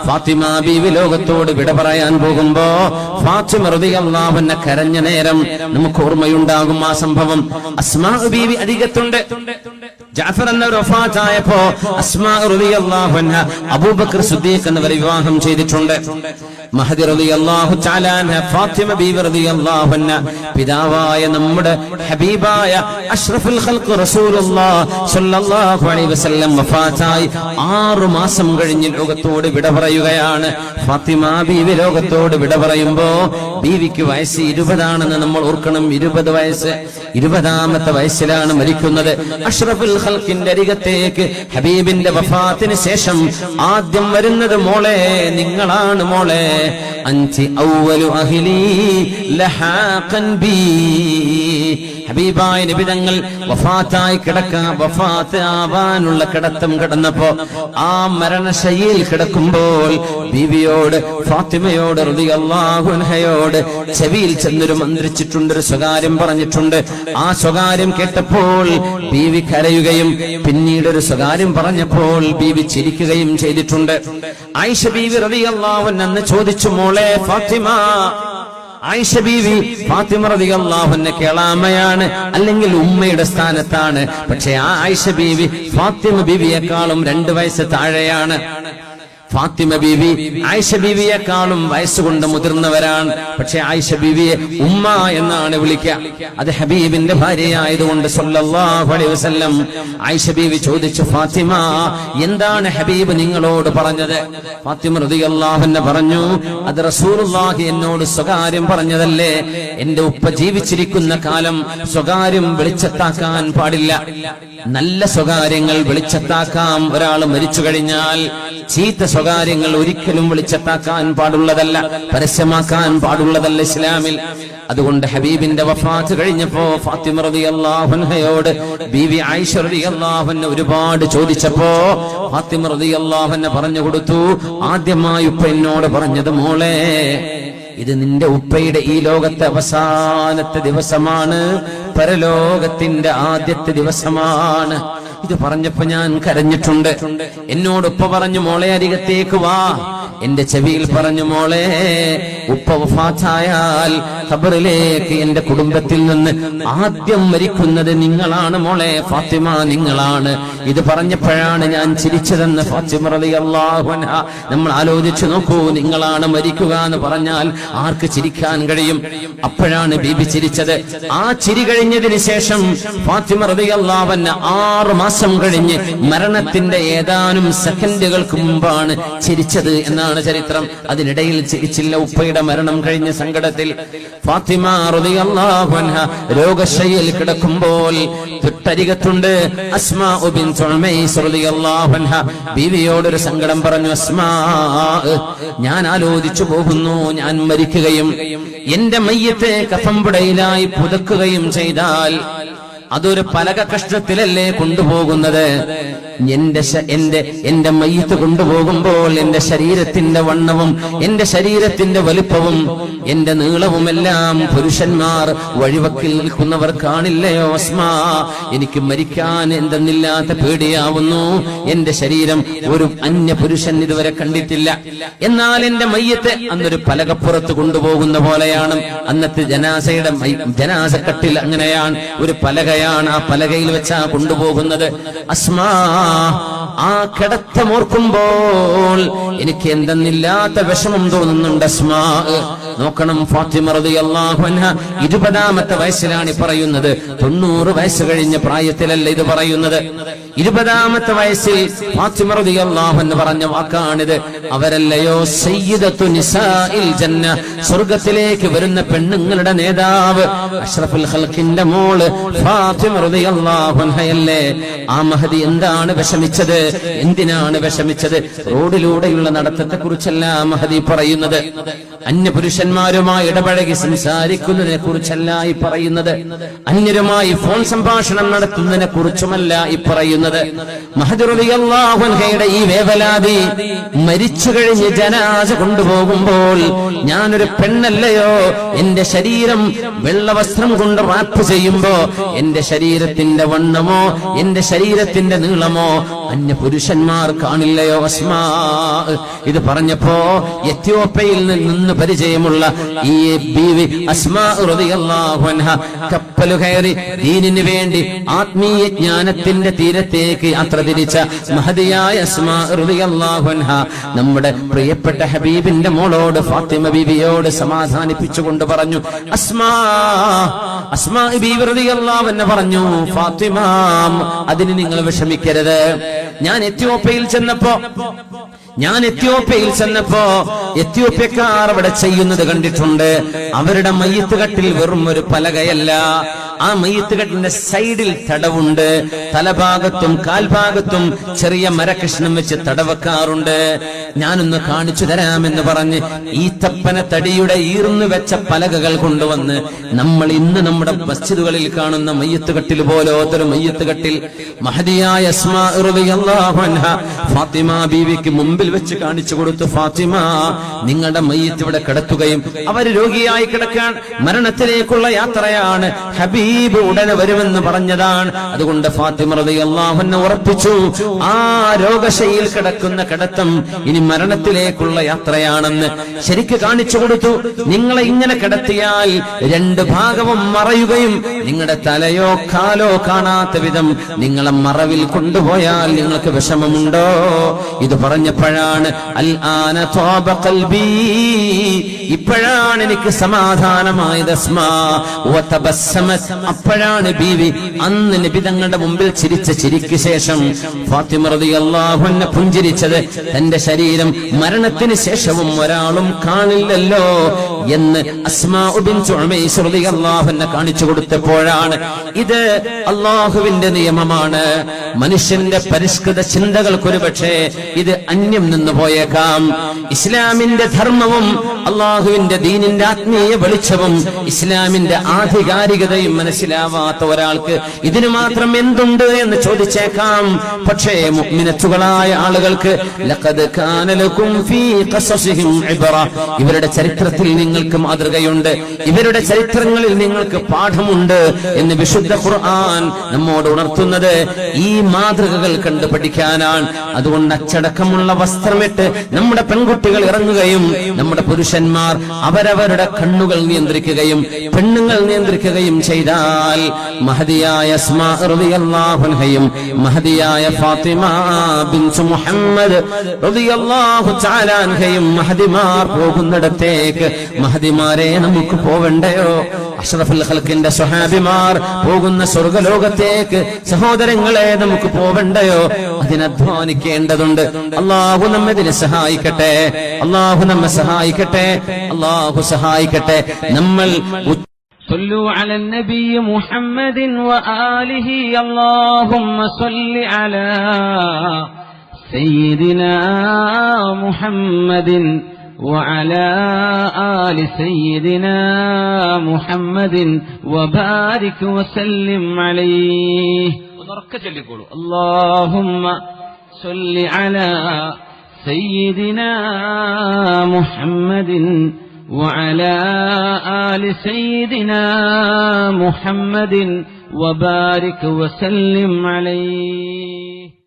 ഫാത്തിമ ബീവി ലോകത്തോട് വിട പറയാൻ പോകുമ്പോ ഫാത്തിമ റളിയല്ലാഹു അൻഹ കരഞ്ഞ നേരം നമുക്ക് ഓർമ്മയുണ്ടാകും ആ സംഭവം. അസ്മാ ബീവി അരികത്തുണ്ട്. ജഅഫർ എന്നവർ വഫാത്തായപ്പോ അസ്മാ റളിയല്ലാഹു അൻഹ അബൂബക്കർ സിദ്ദീഖ് എന്നവരെ വിവാഹം ചെയ്തിട്ടുണ്ട്. മഹദി റളിയല്ലാഹു തആല അൻഹ ഫാത്തിമ ബീവി റളിയല്ലാഹു അൻഹ പിതാവായ നമ്മുടെ ഹബീബായ അഷ്റഫുൽ ഖൽഖ് റസൂലുള്ളാഹി സ്വല്ലല്ലാഹു അലൈഹി വസല്ലം വഫാത്തായി 6 മാസം കഴിഞ്ഞ് ലോകത്തോട് വിട പറയുകയാണ്. ഫാത്തിമ ബീവി ലോകത്തോട് വിട പറയുമ്പോ ബീവിക്ക് വയസ്സ് 20 ആണെന്ന് നമ്മൾ ഓർക്കണം. 20 വയസ്സ്, 20ാമത്തെ വയസ്സിലാണ് മരിക്കുന്നത്. അഷ്റഫുൽ ഖൽഖിന്റെ അരികത്തേക്ക് ഹബീബിന്റെ വഫാത്തിന് ശേഷം ആദ്യം വരുന്നത് മോളെ നിങ്ങളാണ്, മോളെ അൻതി അവ്വലു അഹ്ലി ലഹാഖൻ ബി. ഹബീബായ നബി തങ്ങൾ വഫാത്തായി വഫാത്ത് ആവാനുള്ള കിടത്തം കിടന്നപ്പോ ആ മരണശയ്യയിൽ കിടക്കുമ്പോൾ ബീവിയോട് ഫാത്തിമയോട് റളിയല്ലാഹു അൻഹയോട് ചെവിയിൽ ചെന്നൊരു മന്ത്രിച്ചിട്ടുണ്ട്, ഒരു സ്വകാര്യം പറഞ്ഞിട്ടുണ്ട്. ആ സ്വകാര്യം കേട്ടപ്പോൾ ബീവി കരയുകയും പിന്നീട് ഒരു സ്വകാര്യം പറഞ്ഞപ്പോൾ ബീവി ചിരിക്കുകയും ചെയ്തിട്ടുണ്ട്. ആയിഷ ബീവി റളിയല്ലാഹു അൻഹ ചോദിച്ചു, മോളെ ഫാത്തിമ. ആയിഷ ബീവി ഫാത്തിമ റളിയല്ലാഹു അൻഹ കേളാമയാണ്, അല്ലെങ്കിൽ ഉമ്മയുടെ സ്ഥാനത്താണ്. പക്ഷെ ആ ആയിഷ ബീവി ഫാത്തിമ ബീവിയെക്കാളും 2 വയസ്സ് താഴെയാണ്. ഫാത്തിമ ബീവി ആയിഷ ബീവിയെക്കാളും വയസ്സുകൊണ്ട് മുതിർന്നവരാണ്. പക്ഷെ ആയിഷ ബീവിയെ ഉമ്മ എന്നാണ് വിളിക്കുക. അത് ഹബീബിന്റെ ഭാര്യയായതുകൊണ്ട് സല്ലല്ലാഹു അലൈഹി വസല്ലം ആയിഷ ബീവി ചോദിച്ചു, ഫാത്തിമ എന്താണ് ഹബീബ് നിങ്ങളോട് പറഞ്ഞത്? ഫാത്തിമ റളിയല്ലാഹു അൻഹ പറഞ്ഞു, അത് റസൂലുള്ളാഹി എന്നോട് സ്വകാര്യം പറഞ്ഞതല്ലേ. എന്റെ ഉപ്പ ജീവിച്ചിരിക്കുന്ന കാലം സ്വകാര്യം വെളിച്ചത്താക്കാൻ പാടില്ല. നല്ല സ്വകാര്യങ്ങൾ വെളിച്ചത്താക്കാം. ഒരാൾ മരിച്ചു കഴിഞ്ഞാൽ ചീത്ത സ്വകാര്യങ്ങൾ ഒരിക്കലും വെളിച്ചത്താക്കാൻ പാടുള്ളതല്ല, പരസ്യമാക്കാൻ പാടുള്ളതല്ല ഇസ്ലാമിൽ. അതുകൊണ്ട് ഹബീബിന്റെ വഫാത്ത് കഴിഞ്ഞപ്പോ ഫാത്തിമ റളിയല്ലാഹു അൻഹയോട് ബീവി ആയിഷ റളിയല്ലാഹു അൻഹ ഒരുപാട് ചോദിച്ചപ്പോ ഫാത്തിമ റളിയല്ലാഹു അൻഹ പറഞ്ഞു കൊടുത്തു. ആദ്യമായി ഉപ്പ എന്നോട് പറഞ്ഞത്, മോളെ ഇത് നിന്റെ ഉപ്പയുടെ ഈ ലോകത്തെ അവസാനത്തെ ദിവസമാണ്, പരലോകത്തിന്റെ ആദ്യത്തെ ദിവസമാണ്. ഇത് പറഞ്ഞപ്പോ ഞാൻ കരഞ്ഞിട്ടുണ്ട്. എന്നോട് ഉപ്പ പറഞ്ഞു, മോളെ അരികത്തേക്ക് വാ. എന്റെ ചെവിയിൽ പറഞ്ഞു, മോളെ ഉപ്പ വഫാത്തായാൽ ഖബറിലേക്ക് എന്റെ കുടുംബത്തിൽ നിന്ന് ആദ്യം മരിക്കുന്നത് നിങ്ങളാണ് മോളെ ഫാത്തിമ, നിങ്ങളാണ്. ഇത് പറഞ്ഞപ്പോഴാണ് ഞാൻ ചിരിച്ചതെന്ന് ഫാത്തിമ റളിയല്ലാഹു അൻഹ. നമ്മൾ ആലോചിച്ചു നോക്കൂ, നിങ്ങളാണ് മരിക്കുക എന്ന് പറഞ്ഞാൽ ആർക്ക് ചിരിക്കാൻ കഴിയും? അപ്പോഴാണ് ബീബി ചിരിച്ചത്. ആ ചിരി കഴിഞ്ഞതിന് ശേഷം ഫാത്തിമ റളിയല്ലാഹു അൻഹ 6 മാസം കഴിഞ്ഞ് മരണത്തിന്റെ ഏതാനും സെക്കൻഡുകൾക്ക് മുമ്പാണ് ചിരിച്ചത് എന്നാണ് ചരിത്രം. അതിനിടയിൽ ചിരിച്ചില്ല. ഉപ്പയുടെ മരണം കഴിഞ്ഞ സങ്കടത്തിൽ ഫാത്തിമ റളിയല്ലാഹു അൻഹ രോഗശയ്യയിൽ കിടക്കുമ്പോൾ തൊട്ടരികത്തുണ്ട് അസ്മാ ബിൻത് ഉമൈസ് റളിയല്ലാഹു അൻഹ. ബീവിയോടൊരു സങ്കടം പറഞ്ഞു, അസ്മാ ഞാൻ ആലോചിച്ചു പോകുന്നു, ഞാൻ മരിക്കുകയും എന്റെ മയ്യത്തെ കഫംപുടയിലായി പുതക്കുകയും ചെയ്താൽ അതൊരു പലക കഷ്ണത്തിലല്ലേ കൊണ്ടുപോകുന്നത്? എന്റെ മയ്യത്ത് കൊണ്ടുപോകുമ്പോൾ എന്റെ ശരീരത്തിന്റെ വണ്ണവും എന്റെ ശരീരത്തിന്റെ വലുപ്പവും എന്റെ നീളവുമെല്ലാം പുരുഷന്മാർ വഴിവക്കിൽ നിൽക്കുന്നവർ കാണില്ലയോ അസ്മാ? എനിക്ക് മരിക്കാൻ എന്തെന്നില്ലാത്ത പേടിയാവുന്നു. എന്റെ ശരീരം ഒരു അന്യ പുരുഷൻ ഇതുവരെ കണ്ടിട്ടില്ല. എന്നാൽ എന്റെ മയ്യത്ത് അന്നൊരു പലകപ്പുറത്ത് കൊണ്ടുപോകുന്ന പോലെയാണ്. അന്നത്തെ ജനാസക്കട്ടിൽ അങ്ങനെയാണ്, ഒരു പലകയാണ്. ആ പലകയിൽ വെച്ചാ കൊണ്ടുപോകുന്നത്. അസ്മാ ആ കിടത്തമോർക്കുമ്പോൾ എനിക്ക് എന്തെന്നില്ലാത്ത വിഷമം തോന്നുന്നുണ്ട് അസ്മാ. നോക്കണം, ഫാത്തിമ റളിയല്ലാഹു അൻഹ 20ാമത്തെ വയസ്സിലാണ് പറയുന്നത്. 90 വയസ്സ് കഴിഞ്ഞ പ്രായത്തിലല്ല ഇത് പറയുന്നത്. 20ാമത്തെ വയസ്സിൽ ഫാത്തിമ റളിയല്ലാഹു അൻഹ പറഞ്ഞ വാക്കാണിത്. അവരല്ലയോ സയ്യിദത്തു നിസാഇൽ ജന്ന, സ്വർഗ്ഗത്തിലേക്ക് വരുന്ന പെണ്ണുങ്ങളുടെ നേതാവ് അഷ്റഫുൽ ഖൽഖിന്റെ മോള് ഫാത്തിമ റളിയല്ലാഹു അൻഹയല്ലേ? ആ മഹദി എന്താണ് വിഷമിച്ചത്? എന്തിനാണ് വിഷമിച്ചത്? റോഡിലൂടെയുള്ള നടത്തത്തെ കുറിച്ചല്ല മഹദി പറയുന്നത്. അന്യപുരുഷന്മാരുമായി ഇടപഴകി സംസാരിക്കുന്നതിനെ കുറിച്ചല്ല ഈ പറയുന്നത്. അന്യരുമായി ഫോൺ സംഭാഷണം നടത്തുന്നതിനെ കുറിച്ചുമല്ല ഈ പറയുന്നത്. മഹദി റളിയല്ലാഹു അൻഹയുടെ ഈ വേവലാതി മരിച്ചു കഴിഞ്ഞ് ജനാസ കൊണ്ടുപോകുമ്പോൾ ഞാനൊരു പെണ്ണല്ലയോ, എന്റെ ശരീരം വെള്ളവസ്ത്രം കൊണ്ട് റാപ്പ് ചെയ്യുമ്പോ എന്റെ ശരീരത്തിന്റെ വണ്ണമോ എന്റെ ശരീരത്തിന്റെ നീളമോ അന്യ പുരുഷന്മാർ കാണില്ലയോ അസ്മാ? ഇത് പറഞ്ഞപ്പോ എത്യോപ്യയിൽ നിന്ന് പരിചയമുള്ള ഈ ബീവി അസ്മാ റളിയല്ലാഹു അൻഹ കപ്പൽ കയറി ദീനിന് വേണ്ടി ആത്മീയ ജ്ഞാനത്തിന്റെ തീരത്തേക്ക് യാത്ര തിരിച്ച മഹദിയായ അസ്മാ റളിയല്ലാഹു അൻഹ നമ്മുടെ പ്രിയപ്പെട്ട ഹബീബിന്റെ മോളോട് ഫാത്തിമ ബീവിയോട് സമാധാനിപ്പിച്ചുകൊണ്ട് പറഞ്ഞു, അസ്മാ ബീവി റളിയല്ലാഹു അൻഹ പറഞ്ഞു, ഫാത്തിമ അതിന് നിങ്ങൾ വിഷമിക്കരുത്. ഞാൻ എത്യോപ്യയിൽ ചെന്നപ്പോ എത്യോപ്യക്കാർ അവിടെ ചെയ്യുന്നത് കണ്ടിട്ടുണ്ട്. അവരുടെ മയ്യത്ത് കട്ടിൽ വെറും ഒരു പലകയല്ല, ആ മയ്യത്ത് കട്ടിലിന്റെ സൈഡിൽ തടവുണ്ട്. തലഭാഗത്തും കാൽഭാഗത്തും ചെറിയ മരകഷ്ണം വെച്ച് തടവക്കാറുണ്ട്. ഞാനൊന്ന് കാണിച്ചു തരാമെന്ന് പറഞ്ഞ് ഈത്തപ്പന തടിയുടെ ഈർന്നു വെച്ച പലകകൾ കൊണ്ടുവന്ന് നമ്മൾ ഇന്ന് നമ്മുടെ മസ്ജിദുകളിൽ കാണുന്ന മയ്യത്ത് കട്ടിൽ പോലോത്തൊരു മയ്യത്ത് കട്ടിൽ മഹദിയായ അസ്മാ റളിയല്ലാഹു അൻഹ ഫാത്തിമ ബീവിക്ക് മുമ്പിൽ വെച്ച് കാണിച്ചു കൊടുത്തു. ഫാത്തിമ, നിങ്ങളുടെ മയ്യത്ത് ഇവിടെ കിടത്തുകയും അവര് രോഗിയായി കിടക്കാൻ മരണത്തിലേക്കുള്ള യാത്രയാണ്, ഹബീബ് ഉടനെ വരുമെന്ന് പറഞ്ഞതാണ്. അതുകൊണ്ട് ഫാത്തിമ റളിയല്ലാഹു അൻഹ ഉറപ്പിച്ചു, ആ രോഗശയിൽ കിടക്കുന്ന കിടത്തം ഇനി മരണത്തിലേക്കുള്ള യാത്രയാണെന്ന് ശരിക്ക് കാണിച്ചു കൊടുത്തു. നിങ്ങളെ ഇങ്ങനെ കിടത്തിയാൽ രണ്ട് ഭാഗവും മറയുകയും നിങ്ങളുടെ തലയോ കാലോ കാണാത്ത വിധം നിങ്ങളെ മറവിൽ കൊണ്ടുപോയാൽ നിങ്ങൾക്ക് വിഷമമുണ്ടോ? ഇത് പറഞ്ഞപ്പോഴാണ് അൽ ആന ത്വാബ ഖൽബി, ഇപ്പോഴാണ് എനിക്ക് സമാധാനമായത് അസ്മാ വതബസ്സമത്. അപ്പോഴാണ് ബീവി അന്ന് നബി തങ്ങളുടെ മുമ്പിൽ ചിരിച്ച ചിരിക്ക് ശേഷം ഫാത്തിമ റളിയല്ലാഹു അൻഹ പുഞ്ചിരിച്ചത് തന്റെ ശരീരം മരണത്തിന് ശേഷവും ഒരാളും കാണില്ലല്ലോ എന്ന് അസ്മാ ബിൻത് ഉമൈസ് റളിയല്ലാഹു അൻഹ കാണിച്ചു കൊടുത്തപ്പോഴാണ്. ഇത് അല്ലാഹുവിന്റെ നിയമമാണ്. മനുഷ്യന്റെ പരിഷ്കൃത ചിന്തകൾക്കൊരു പക്ഷേ ഇത് അന്യം നിന്ന് പോയേക്കാം. ഇസ്ലാമിന്റെ ധർമ്മവും അള്ളാഹുവിന്റെ ദീനിന്റെ ആത്മീയ വെളിച്ചവും ഇസ്ലാമിന്റെ ആധികാരികതയും മനസ്സിലാവാത്ത ഒരാൾക്ക് ഇതിന് മാത്രം എന്തുണ്ട് എന്ന് ചോദിച്ചേക്കാം. പക്ഷേ മുഅ്മിനത്തുകളായ ആളുകൾക്ക് ലഖദ് കാന ലകും ഫീ ഖസസിഹിം ഇബ്റ, ഇവരുടെ ചരിത്രത്തിൽ നിങ്ങൾക്ക് മാതൃകയുണ്ട്, ഇവരുടെ ചരിത്രങ്ങളിൽ നിങ്ങൾക്ക് പാഠമുണ്ട് എന്ന് വിശുദ്ധ ഖുർആൻ നമ്മോട് ഉണർത്തുന്നത് ഈ മാതൃകകൾ കണ്ടു പഠിക്കാനാണ്. അതുകൊണ്ട് അച്ചടക്കമുള്ള വസ്ത്രമിട്ട് നമ്മുടെ പെൺകുട്ടികൾ ഇറങ്ങുകയും നമ്മുടെ പുരുഷന്മാർ അവരവരുടെ കണ്ണുകൾ നിയന്ത്രിക്കുകയും പെണ്ണുങ്ങൾ നിയന്ത്രിക്കുകയും ചെയ്താൽ മഹദിയായ അസ്മാ റളിയല്ലാഹു അൻഹയും മഹദിയായ ഫാത്തിമ ബിൻത് മുഹമ്മദ് റളിയല്ലാഹു തആല അൻഹയും മഹദിമാർ പോകുന്നിടത്തേക്ക് മഹദിമാരെ നമുക്ക് പോവണ്ടയോ? അഷ്റഫുൽ ഖൽഖിന്റെ സ്വഹാബിമാർ പോകുന്ന സ്വർഗ്ഗലോകത്തേക്ക് സഹോദരങ്ങളെ നമുക്ക് പോവണ്ടയോ? അതിനധ്വാനിക്കേണ്ടതുണ്ട്. അല്ലാഹു നമ്മെ ഇതിനെ സഹായിക്കട്ടെ, അല്ലാഹു നമ്മെ സഹായിക്കട്ടെ, അല്ലാഹു സഹായിക്കട്ടെ. നമ്മൾ صلوا على النبي محمد وآله اللهم صل على سيدنا محمد وعلى آل سيدنا محمد وبارك وسلم عليه. اللهم صل على سيدنا محمد وعلى آل سيدنا محمد وبارك وسلم عليه.